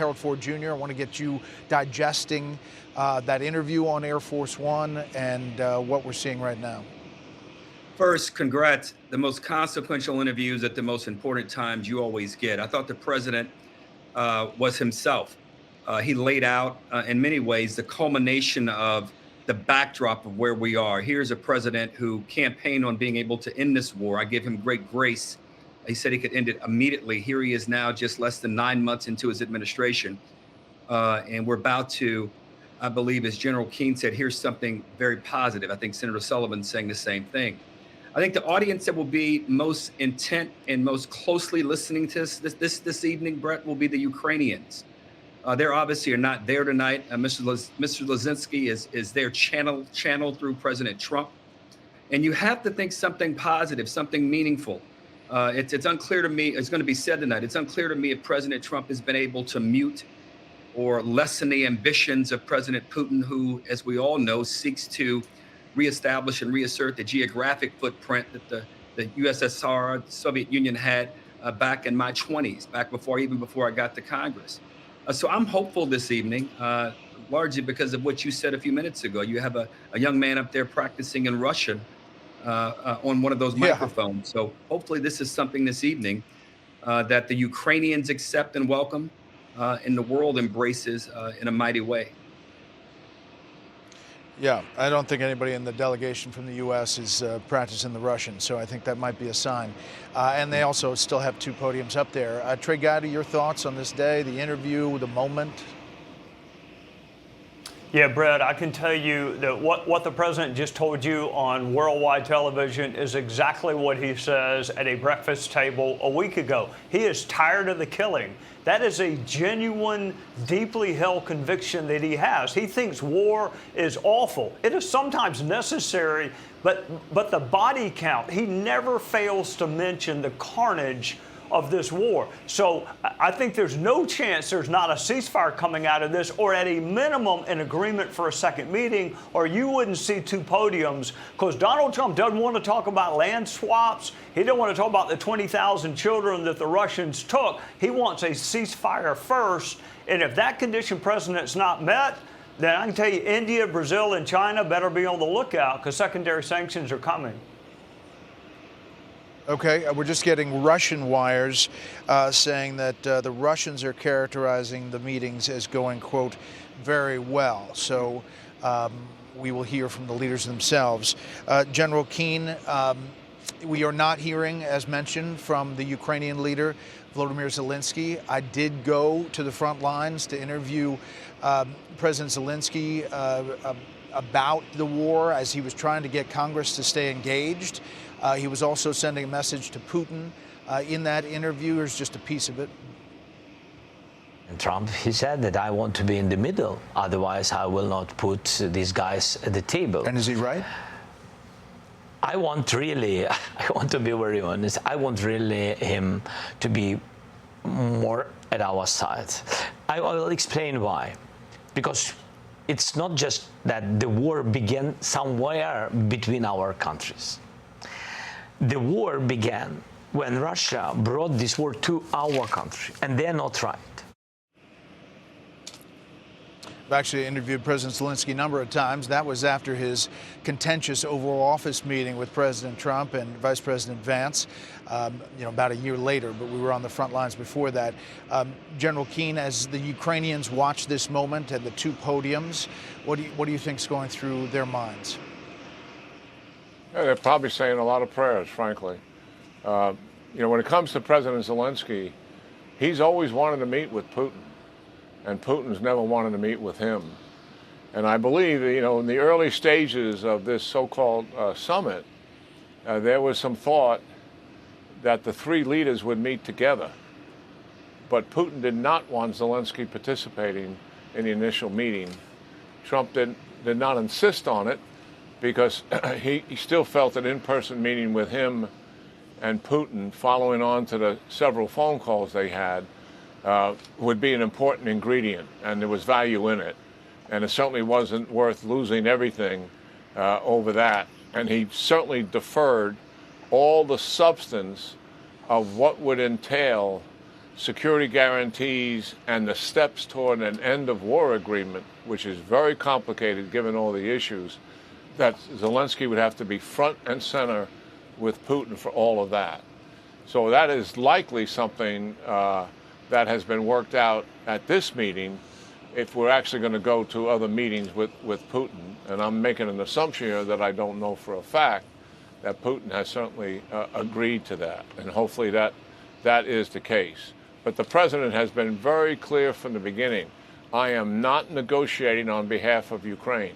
Harold Ford Jr., I want to get you digesting that interview on Air Force One and what we're seeing right now. First, congrats. The most consequential interviews at the most important times you always get. I thought the president was himself. He laid out, in many ways, the culmination of the backdrop of where we are. Here's a president who campaigned on being able to end this war. I give him great grace. He said he could end it immediately. Here he is now, just less than 9 months into his administration. And we're about to, I believe, as General Keane said, here's something very positive. I think Senator Sullivan saying the same thing. I think the audience that will be most intent and most closely listening to this evening, Brett, will be the Ukrainians. They're obviously are not there tonight. Mr. Zelensky is there channeled through President Trump. And you have to think something positive, something meaningful. It's unclear to me, it's going to be said tonight, it's unclear to me if President Trump has been able to mute or lessen the ambitions of President Putin, who, as we all know, seeks to reestablish and reassert the geographic footprint that the USSR, the Soviet Union had back in my 20s, even before I got to Congress. So I'm hopeful this evening, largely because of what you said a few minutes ago. You have a young man up there practicing in Russian on one of those microphones. So hopefully this is something this evening that the Ukrainians accept and welcome and the world embraces in a mighty way. Yeah, I don't think anybody in the delegation from the U.S. is practicing the Russian, so I think that might be a sign. And they also still have two podiums up there. Trey Gowdy, your thoughts on this day, the interview, the moment? Yeah, Brett, I can tell you that what the president just told you on worldwide television is exactly what he says at a breakfast table a week ago. He is tired of the killing. That is a genuine, deeply held conviction that he has. He thinks war is awful. It is sometimes necessary, but the body count, he never fails to mention the carnage of this war. So I think there's no chance there's not a ceasefire coming out of this, or at a minimum an agreement for a second meeting, or you wouldn't see two podiums, because Donald Trump doesn't want to talk about land swaps. He doesn't want to talk about the 20,000 children that the Russians took. He wants a ceasefire first. And if that condition precedent's not met, then I can tell you India, Brazil, and China better be on the lookout, because secondary sanctions are coming. Okay, we're just getting Russian wires saying that the Russians are characterizing the meetings as going, quote, very well. So we will hear from the leaders themselves. General Keane, we are not hearing, as mentioned, from the Ukrainian leader, Vladimir Zelensky. I did go to the front lines to interview President Zelensky about the war as he was trying to get Congress to stay engaged. He was also sending a message to Putin in that interview. Here's just a piece of it. And Trump, he said that I want to be in the middle, otherwise I will not put these guys at the table. And is he right? I want to be very honest, I want really him to be more at our side. I will explain why. Because it's not just that the war began somewhere between our countries. The war began when Russia brought this war to our country, and they're not right. I've actually interviewed President Zelensky a number of times. That was after his contentious Oval Office meeting with President Trump and Vice President Vance, about a year later, but we were on the front lines before that. General Keane, as the Ukrainians watch this moment and the two podiums, what do you think is going through their minds? Yeah, they're probably saying a lot of prayers, frankly. When it comes to President Zelensky, he's always wanted to meet with Putin, and Putin's never wanted to meet with him. And I believe, in the early stages of this so-called summit, there was some thought that the three leaders would meet together. But Putin did not want Zelensky participating in the initial meeting. Trump did not insist on it, because he still felt an in-person meeting with him and Putin, following on to the several phone calls they had, would be an important ingredient, and there was value in it. And it certainly wasn't worth losing everything over that. And he certainly deferred all the substance of what would entail security guarantees and the steps toward an end of war agreement, which is very complicated given all the issues, that Zelensky would have to be front and center with Putin for all of that. So that is likely something that has been worked out at this meeting if we're actually going to go to other meetings with Putin. And I'm making an assumption here that I don't know for a fact, that Putin has certainly agreed to that. And hopefully that is the case. But the president has been very clear from the beginning. I am not negotiating on behalf of Ukraine.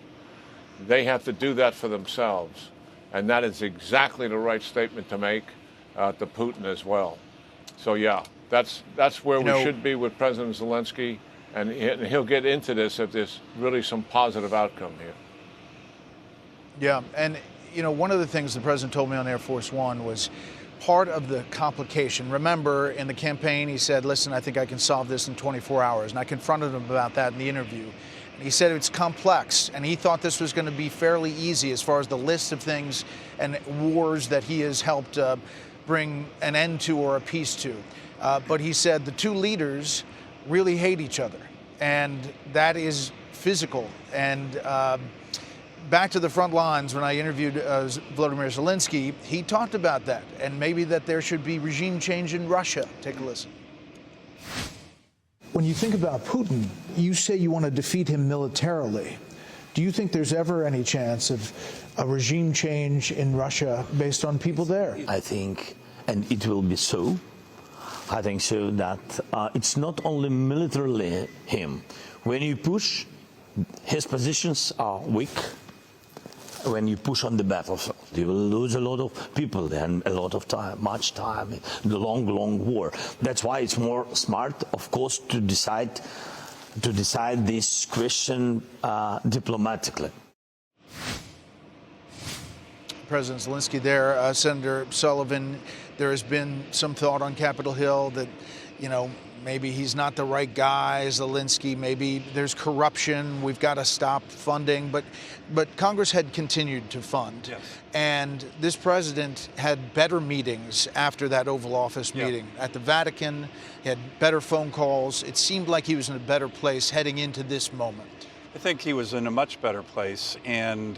They have to do that for themselves. And that is exactly the right statement to make to Putin as well. So, yeah, that's where we should be with President Zelensky. And he'll get into this if there's really some positive outcome here. Yeah, and, one of the things the president told me on Air Force One was part of the complication. Remember, in the campaign, he said, listen, I think I can solve this in 24 hours. And I confronted him about that in the interview. And he said it's complex, and he thought this was going to be fairly easy as far as the list of things and wars that he has helped bring an end to or a peace to. But he said the two leaders really hate each other, and that is physical. And back to the front lines, when I interviewed Vladimir Zelensky, he talked about that, and maybe that there should be regime change in Russia. Take a listen. When you think about Putin, you say you want to defeat him militarily. Do you think there's ever any chance of a regime change in Russia based on people there? I think, and it will be so, I think so that it's not only militarily him. When you push, his positions are weak. When you push on the battlefield, you will lose a lot of people and a lot of time, much time, the long war. That's why it's more smart, of course, to decide this question diplomatically. President Zelensky there, Senator Sullivan, there has been some thought on Capitol Hill that, maybe he's not the right guy, Zelensky, maybe there's corruption, we've got to stop funding, but Congress had continued to fund. Yes. And this president had better meetings after that Oval Office meeting. At the Vatican, he had better phone calls. It seemed like he was in a better place heading into this moment. I think he was in a much better place. And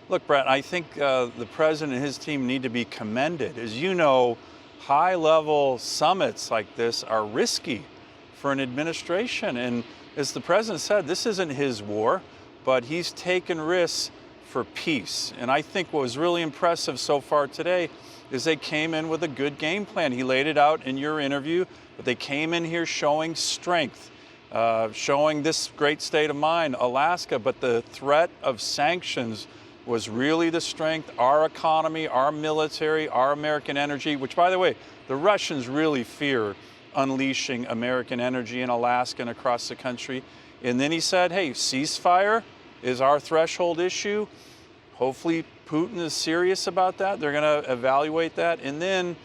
look, Brett, I think the president and his team need to be commended. As you know, high-level summits like this are risky for an administration. And as the president said, this isn't his war, but he's taken risks for peace. And I think what was really impressive so far today is they came in with a good game plan. He laid it out in your interview, but they came in here showing strength, showing this great state of mind, Alaska, but the threat of sanctions was really the strength, our economy, our military, our American energy, which, by the way, the Russians really fear unleashing American energy in Alaska and across the country. And then he said, hey, ceasefire is our threshold issue. Hopefully Putin is serious about that. They're going to evaluate that. And then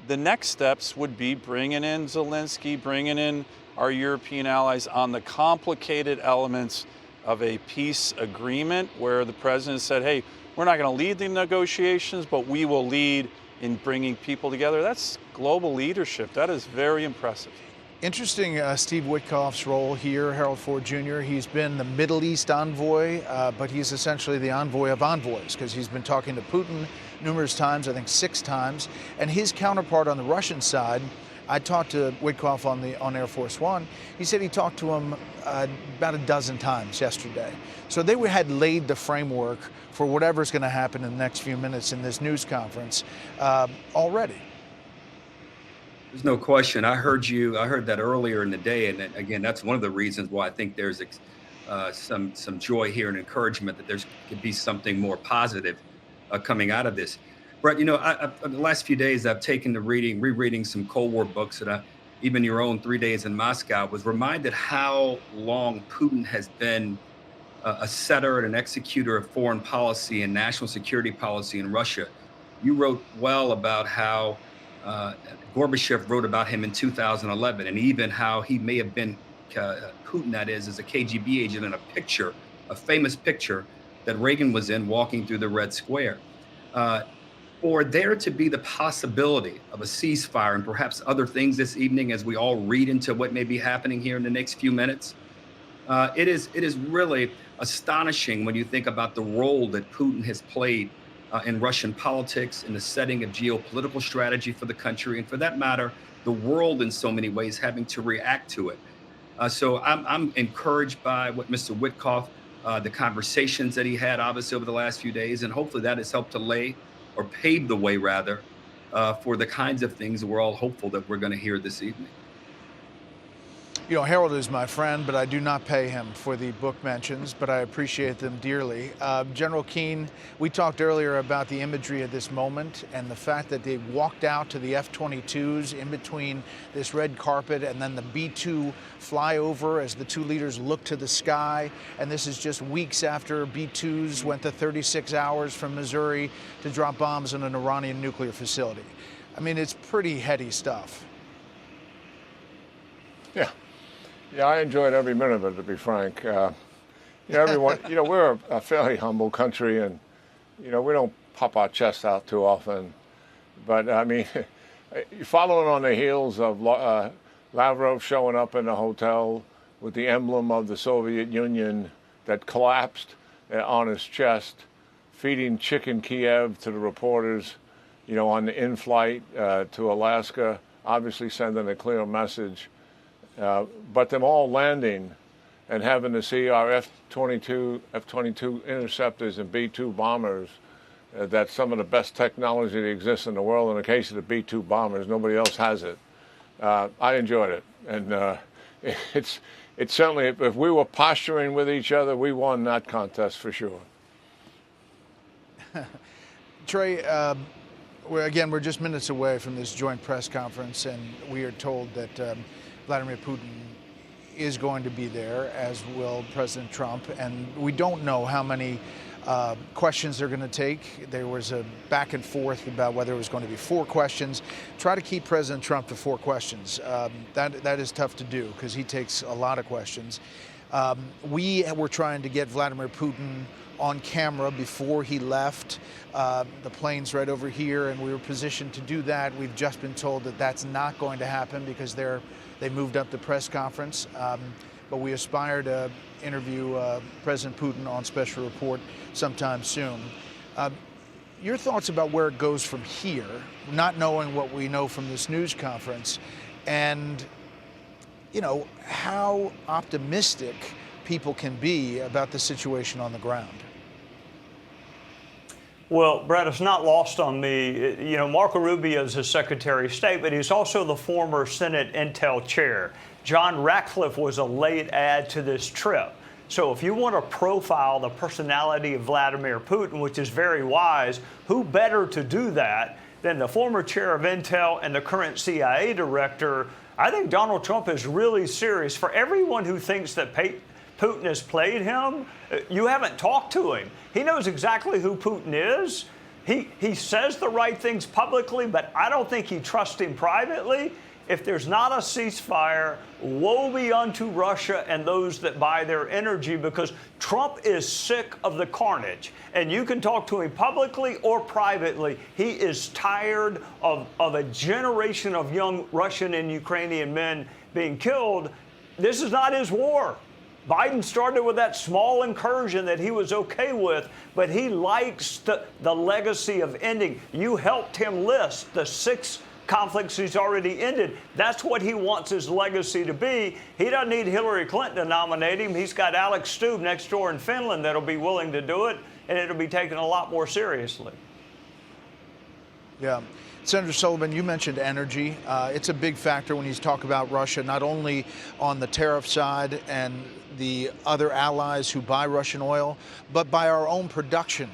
the next steps would be bringing in Zelensky, bringing in our European allies on the complicated elements of a peace agreement where the president said, hey, we're not going to lead the negotiations, but we will lead in bringing people together. That's global leadership. That is very impressive. Interesting, Steve Witkoff's role here, Harold Ford Jr. He's been the Middle East envoy, but he's essentially the envoy of envoys because he's been talking to Putin numerous times, I think 6 times. And his counterpart on the Russian side, I talked to Witkoff on Air Force One. He said he talked to him about a dozen times yesterday. So they had laid the framework for whatever's going to happen in the next few minutes in this news conference already. There's no question. I heard that earlier in the day, and again, that's one of the reasons why I think there's some joy here and encouragement that there's could be something more positive coming out of this. Brett, the last few days I've taken to rereading some Cold War books, and even your own 3 Days in Moscow, was reminded how long Putin has been a setter and an executor of foreign policy and national security policy in Russia. You wrote well about how Gorbachev wrote about him in 2011, and even how he may have been, Putin that is, as a KGB agent in a famous picture that Reagan was in walking through the Red Square. for there to be the possibility of a ceasefire and perhaps other things this evening as we all read into what may be happening here in the next few minutes, it is really astonishing when you think about the role that Putin has played in Russian politics, in the setting of geopolitical strategy for the country, and for that matter, the world in so many ways having to react to it. So I'm encouraged by what Mr. Witkoff, the conversations that he had obviously over the last few days, and hopefully that has helped to lay or pave the way rather for the kinds of things that we're all hopeful that we're going to hear this evening. You know, Harold is my friend, but I do not pay him for the book mentions, but I appreciate them dearly. General Keane, we talked earlier about the imagery of this moment and the fact that they walked out to the F-22s in between this red carpet and then the B-2 flyover as the two leaders look to the sky. And this is just weeks after B-2s went to 36 hours from Missouri to drop bombs on an Iranian nuclear facility. I mean, it's pretty heady stuff. Yeah. Yeah, I enjoyed every minute of it, to be frank. Everyone, we're a fairly humble country, and, we don't pop our chest out too often. But, I mean, following on the heels of Lavrov showing up in the hotel with the emblem of the Soviet Union that collapsed on his chest, feeding chicken Kiev to the reporters, on the in-flight to Alaska, obviously sending a clear message. But them all landing and having to see our F-22 interceptors and B-2 bombers, that's some of the best technology that exists in the world. In the case of the B-2 bombers, nobody else has it. I enjoyed it. And it's certainly, if we were posturing with each other, we won that contest for sure. Trey, we're just minutes away from this joint press conference, and we are told that Vladimir Putin is going to be there, as will President Trump, and we don't know how many questions they're going to take. There was a back and forth about whether it was going to be 4 questions. Try to keep President Trump to 4 questions. That is tough to do because he takes a lot of questions. We were trying to get Vladimir Putin on camera before he left. The plane's right over here, and we were positioned to do that. We've just been told that that's not going to happen because they moved up the press conference. But we aspire to interview President Putin on special report sometime soon. Your thoughts about where it goes from here, not knowing what we know from this news conference, and how optimistic people can be about the situation on the ground? Well, Brett, it's not lost on me. Marco Rubio is the Secretary of State, but he's also the former Senate Intel Chair. John Ratcliffe was a late add to this trip. So if you want to profile the personality of Vladimir Putin, which is very wise, who better to do that than the former chair of Intel and the current CIA director? I think Donald Trump is really serious. For everyone who thinks that Putin has played him, you haven't talked to him. He knows exactly who Putin is. He says the right things publicly, but I don't think he trusts him privately. If there's not a ceasefire, woe be unto Russia and those that buy their energy, because Trump is sick of the carnage. And you can talk to him publicly or privately. He is tired of a generation of young Russian and Ukrainian men being killed. This is not his war. Biden started with that small incursion that he was okay with, but he likes the legacy of ending. You helped him list the 6 conflicts he's already ended. That's what he wants his legacy to be. He doesn't need Hillary Clinton to nominate him. He's got Alex Stubb next door in Finland that'll be willing to do it, and it'll be taken a lot more seriously. Yeah. Senator Sullivan, you mentioned energy. It's a big factor when you talk about Russia, not only on the tariff side and the other allies who buy Russian oil, but by our own production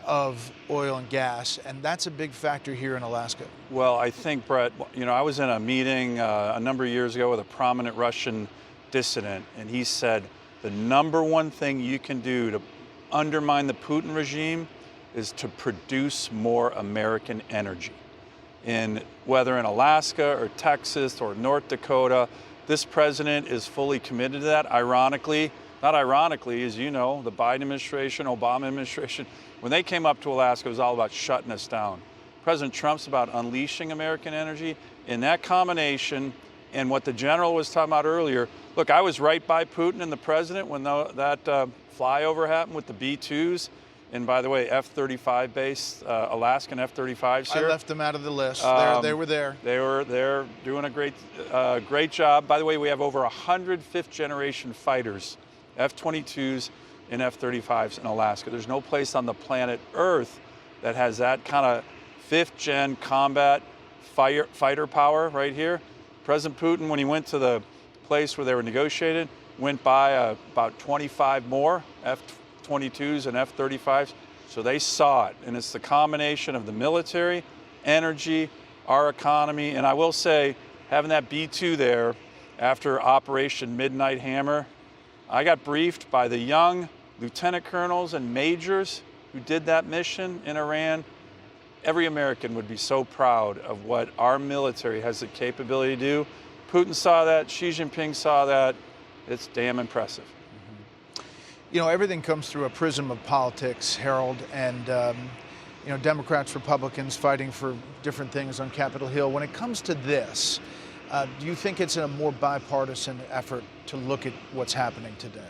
of oil and gas. And that's a big factor here in Alaska. Well, I think, Brett, I was in a meeting a number of years ago with a prominent Russian dissident, and he said the number one thing you can do to undermine the Putin regime is to produce more American energy. Whether in Alaska or Texas or North Dakota, this president is fully committed to that. Ironically, not ironically, as you know, the Biden administration, Obama administration, when they came up to Alaska, it was all about shutting us down. President Trump's about unleashing American energy. In that combination, and what the general was talking about earlier, look, I was right by Putin and the president when that flyover happened with the B-2s. And by the way, F-35 base, Alaskan F-35s here. I left them out of the list. They were there. They're doing a great job. By the way, we have over 100 fifth-generation fighters, F-22s and F-35s in Alaska. There's no place on the planet Earth that has that kind of fifth-gen combat fighter power right here. President Putin, when he went to the place where they were negotiated, went by about 25 more F-22s and F-35s. So they saw it, and it's the combination of the military, energy, our economy, and I will say, having that B-2 there after Operation Midnight Hammer, I got briefed by the young lieutenant colonels and majors who did that mission in Iran. Every American would be so proud of what our military has the capability to do. Putin saw that, Xi Jinping saw that. It's damn impressive. You know, everything comes through a prism of politics, Harold, and you know, Democrats, Republicans fighting for different things on Capitol Hill. When it comes to this, do you think it's a more bipartisan effort to look at what's happening today?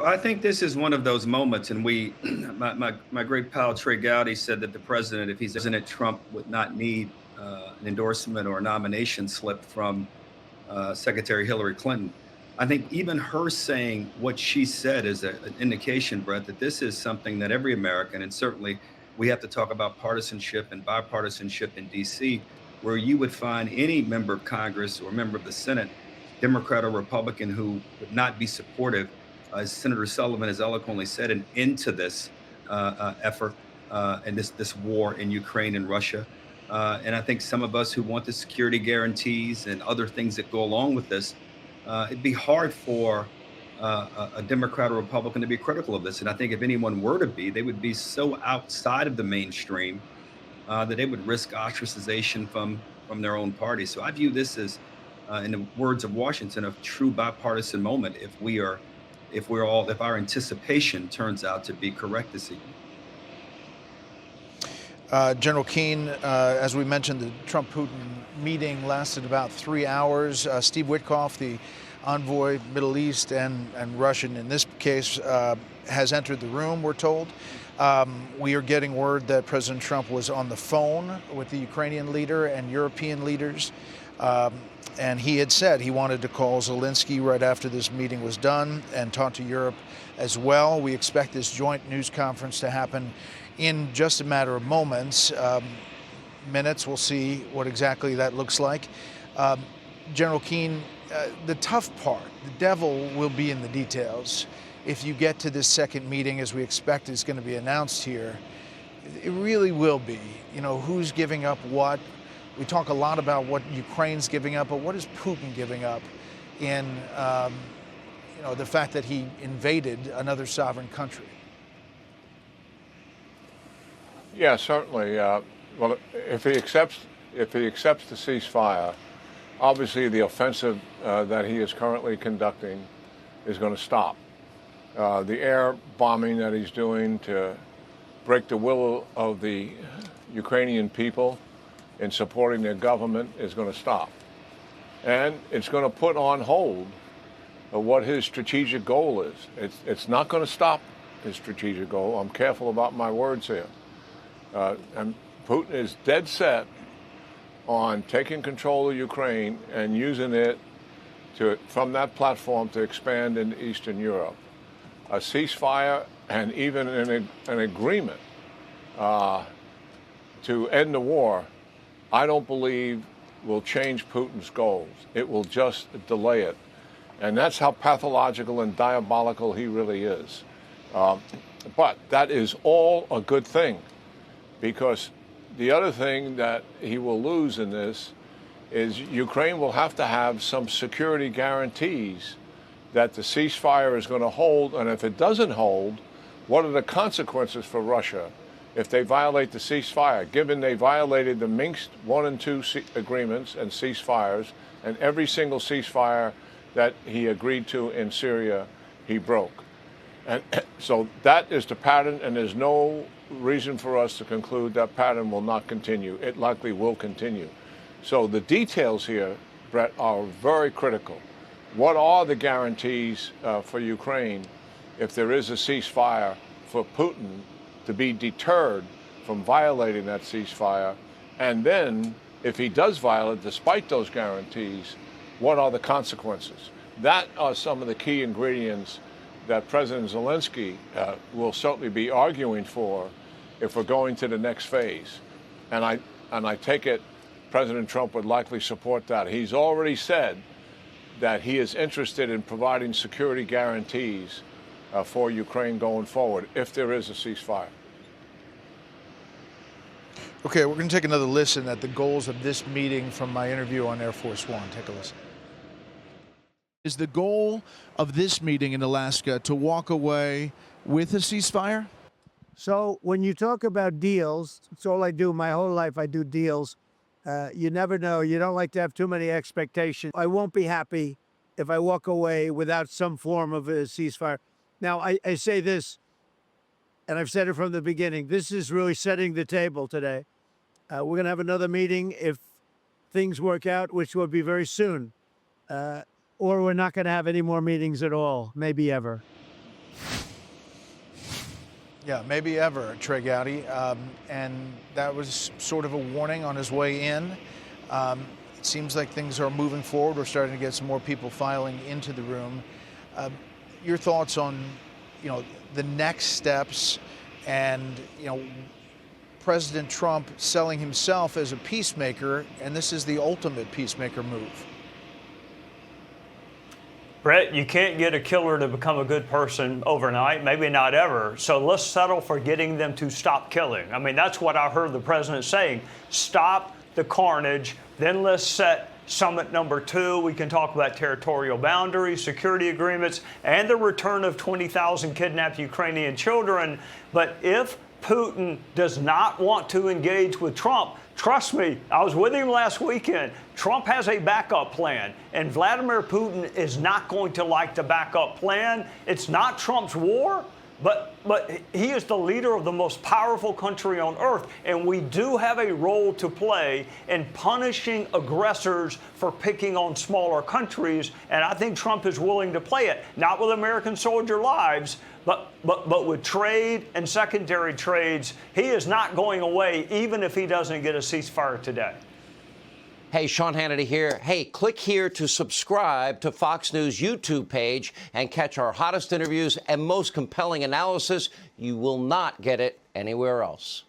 I think this is one of those moments, and my great pal Trey Gowdy said that the president, if he's President Trump, would not need an endorsement or a nomination slip from Secretary Hillary Clinton. I think even her saying what she said is an indication, Brett, that this is something that every American, and certainly we have to talk about partisanship and bipartisanship in D.C., where you would find any member of Congress or member of the Senate, Democrat or Republican, who would not be supportive, as Senator Sullivan has eloquently said, an end to this effort and this war in Ukraine and Russia. And I think some of us who want the security guarantees and other things that go along with this, it'd be hard for a Democrat or Republican to be critical of this. And I think if anyone were to be, they would be so outside of the mainstream that they would risk ostracization from their own party. So I view this as, in the words of Washington, a true bipartisan moment if our anticipation turns out to be correct this evening. General Keane, as we mentioned, the Trump-Putin meeting lasted about 3 hours. Steve Witkoff, the envoy, Middle East and Russian in this case, has entered the room, we're told. We are getting word that President Trump was on the phone with the Ukrainian leader and European leaders. And he had said he wanted to call Zelensky right after this meeting was done and talk to Europe as well. We expect this joint news conference to happen in just a matter of moments. Minutes, we'll see what exactly that looks like. General Keane, the tough part, the devil will be in the details. If you get to this second meeting, as we expect is going to be announced here, it really will be, you know, who's giving up what. We talk a lot about what Ukraine's giving up, but what is Putin giving up in you know, the fact that he invaded another sovereign country? Yeah, certainly. Well, if he accepts the ceasefire, obviously the offensive that he is currently conducting is going to stop. The air bombing that he's doing to break the will of the Ukrainian people in supporting their government is going to stop. And it's going to put on hold what his strategic goal is. It's not going to stop his strategic goal. I'm careful about my words here. And Putin is dead set on taking control of Ukraine and using it from that platform to expand into Eastern Europe. A ceasefire and even an agreement to end the war, I don't believe will change Putin's goals. It will just delay it. And that's how pathological and diabolical he really is. But that is all a good thing, because the other thing that he will lose in this is Ukraine will have to have some security guarantees that the ceasefire is going to hold. And if it doesn't hold, what are the consequences for Russia if they violate the ceasefire, given they violated the Minsk 1 and 2 agreements and ceasefires, and every single ceasefire that he agreed to in Syria, he broke. And so that is the pattern, and there's no reason for us to conclude that pattern will not continue. It likely will continue. So the details here, Brett, are very critical. What are the guarantees for Ukraine if there is a ceasefire for Putin to be deterred from violating that ceasefire? And then, if he does violate, despite those guarantees, what are the consequences? That are some of the key ingredients that President Zelensky will certainly be arguing for if we're going to the next phase. And I take it President Trump would likely support that. He's already said that he is interested in providing security guarantees for Ukraine going forward if there is a ceasefire. Okay, we're going to take another listen at the goals of this meeting from my interview on Air Force One. Take a listen. Is the goal of this meeting in Alaska to walk away with a ceasefire? So when you talk about deals, it's all I do. My whole life I do deals. You never know. You don't like to have too many expectations. I won't be happy if I walk away without some form of a ceasefire. Now, I say this, and I've said it from the beginning, this is really setting the table today. We're going to have another meeting if things work out, which will be very soon. Or we're not going to have any more meetings at all, maybe ever. Yeah, maybe ever, Trey Gowdy. And that was sort of a warning on his way in. It seems like things are moving forward. We're starting to get some more people filing into the room. Your thoughts on, the next steps and, President Trump selling himself as a peacemaker, and this is the ultimate peacemaker move. Brett, you can't get a killer to become a good person overnight, maybe not ever. So let's settle for getting them to stop killing. I mean, that's what I heard the president saying. Stop the carnage, then let's set summit number 2. We can talk about territorial boundaries, security agreements, and the return of 20,000 kidnapped Ukrainian children. But if Putin does not want to engage with Trump, trust me, I was with him last weekend. Trump has a backup plan, and Vladimir Putin is not going to like the backup plan. It's not Trump's war, but he is the leader of the most powerful country on earth, and we do have a role to play in punishing aggressors for picking on smaller countries, and I think Trump is willing to play it, not with American soldier lives, but with trade and secondary trades. He is not going away, even if he doesn't get a ceasefire today. Hey, Sean Hannity here. Hey, click here to subscribe to Fox News YouTube page and catch our hottest interviews and most compelling analysis. You will not get it anywhere else.